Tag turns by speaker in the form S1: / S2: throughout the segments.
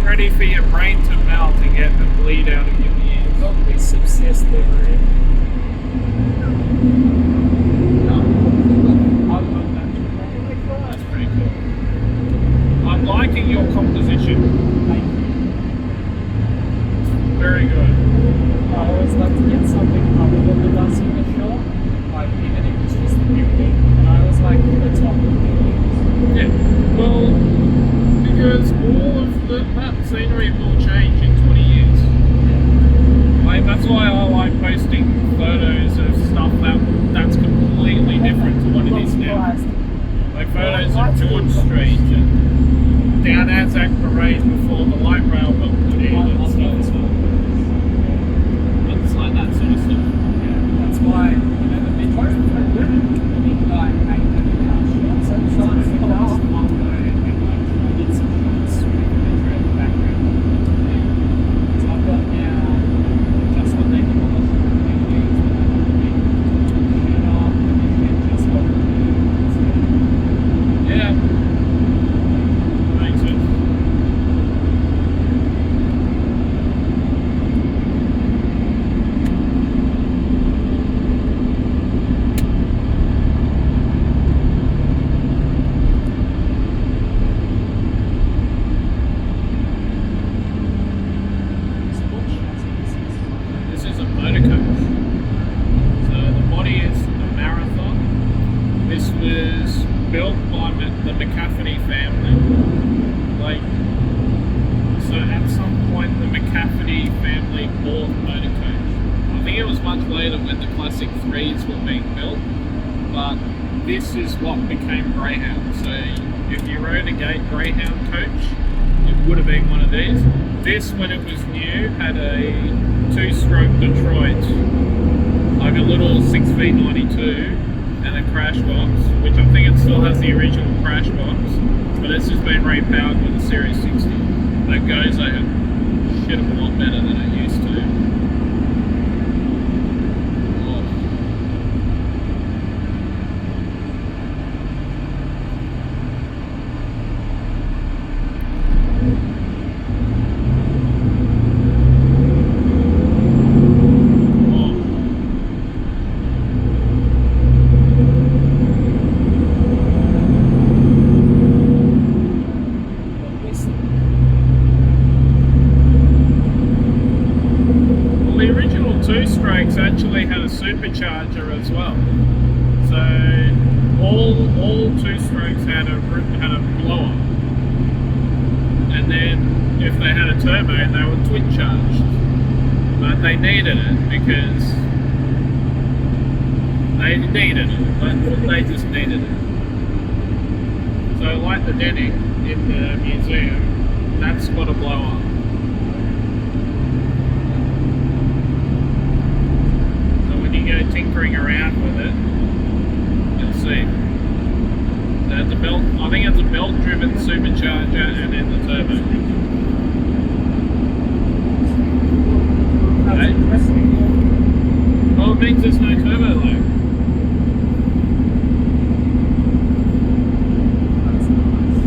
S1: ready for your brain to melt and get the bleed out of your ears.
S2: Got this obsessed there.
S1: That's pretty cool. I'm liking your composition.
S2: Thank you.
S1: Very good.
S2: I always like to get something other than the dust in the shot, like even if it's just the building, and I always like the top of buildings.
S1: Yeah. Well, because all of that scenery will change in 20 years. Like that's why I like posting photos of stuff that's completely different to what it is now. Like photos of George Street and down Anzac Parade before the light rail got put in and stuff. It's like that sort of stuff.
S2: Yeah, that's why the big guy made the shots and shots the last one way and like I did some shots with the metro in the background. So I've got now just what they demolished the buildings and shut off and then just what the buildings.
S1: Yeah. Makes sense. This is a motor coach. So the body is the Marathon. This was built by the McCafferty family. Like, so at some point the McCafferty family bought motor coach. I think it was much later when the Classic 3s were being built, but this is what became Greyhound. So if you rode a Greyhound coach, it would have been one of these. This, when it was new, had a 2-stroke Detroit, like a little 6V92 and a crash box, which I think it still has the original crash box, but it's just been repowered with a Series 60 that goes a shit of a lot better than it used to. Actually had a supercharger as well, so all 2-strokes had a blower, and then if they had a turbo they were twin charged, but they needed it because they just needed it. So like the Denning in the museum, that's got a blower. Go tinkering around with it, you'll see. So it's a belt. I think it's a belt-driven supercharger, and then the turbo. Okay. Well, it means there's no turbo lag.
S2: That's nice.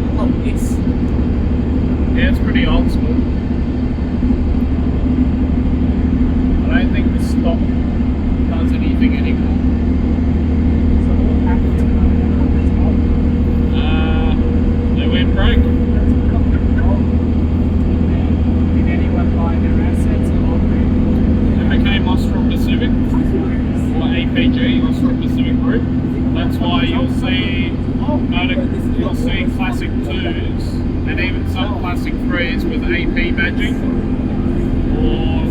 S2: I love this.
S1: Yeah, it's pretty old school. I don't think the stock does anything anymore.
S2: So what happened to
S1: They went broke.
S2: Did anyone buy their assets or
S1: It became Austral Pacific, or APG, Austral Pacific Group. That's why you'll see Classic 2s and even some Classic 3s with AP badging, or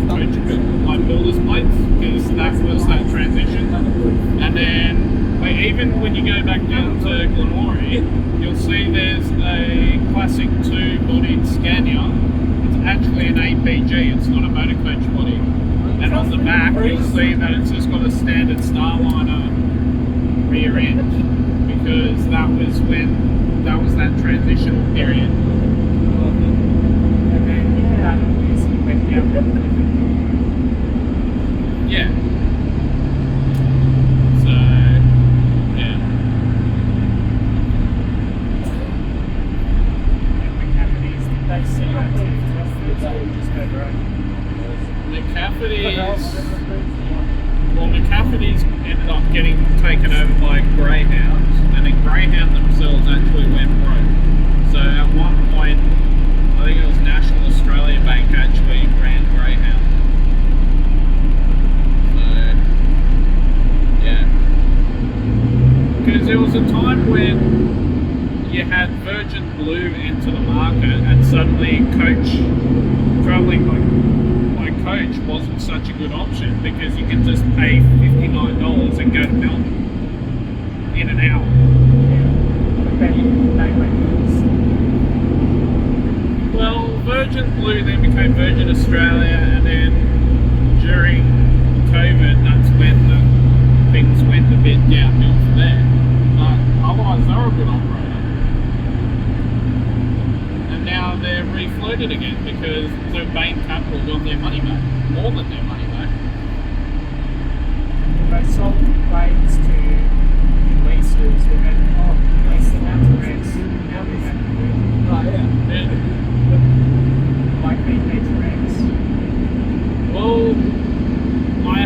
S1: like builders plates, because that was that transition. And then even when you go back down to Glenorie, you'll see there's a Classic 2 bodied Scania. It's actually an APG, it's not a motor coach body. And on the back you'll see that it's just got a standard Starliner rear end, because that was that transitional period. Yeah. So, yeah. McCafferty's ended up getting taken over by Greyhounds, and then Greyhound themselves actually went broke. So at one point, I think it was National Australia Bank actually ran Greyhound. So, yeah. Because there was a time when you had Virgin Blue enter the market, and suddenly travelling by coach wasn't such a good option because you could just pay $59 and go to Melbourne in an hour. Well, Virgin Blue then became Virgin Australia, and then during COVID, that's when things went a bit downhill for them. But otherwise, they were a good operator. And now they're refloated again because the Bain Capital got their money back, more than their money back.
S2: They sold planes to leases who had leased them out to Rex. Now they have like BP to Rex.
S1: Well, I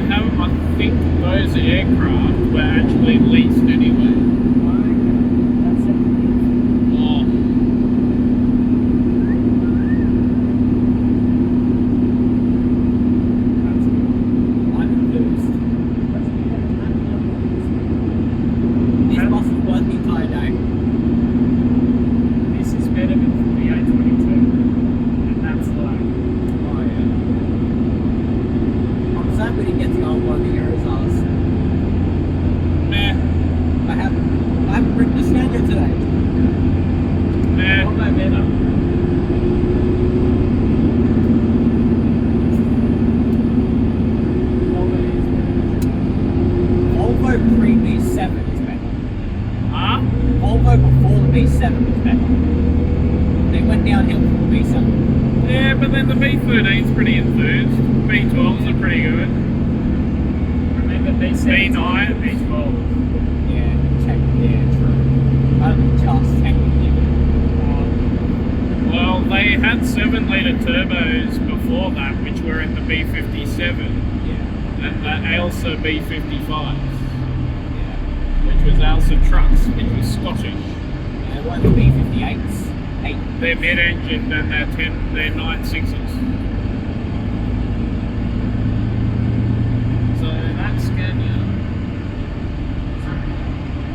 S1: think those aircraft were actually leased anyway. B13's pretty enthused. B12s are pretty good.
S2: Remember B9, B12.
S3: Yeah, true. Just technically.
S1: Well, they had 7-litre turbos before that, which were in the B57.
S3: Yeah.
S1: And the Ailsa B55s. Yeah. Which was Ailsa Trucks, which was Scottish.
S3: Yeah, what the B58s?
S1: They're mid-engine and they're 9.6s. So that Scania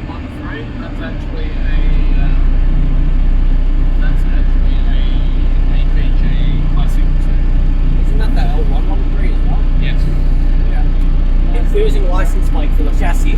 S1: 1.3, that's actually a APG Classic 2.
S3: Isn't that the L113 as well?
S1: Yes.
S3: Yeah. It's using license plate for the chassis.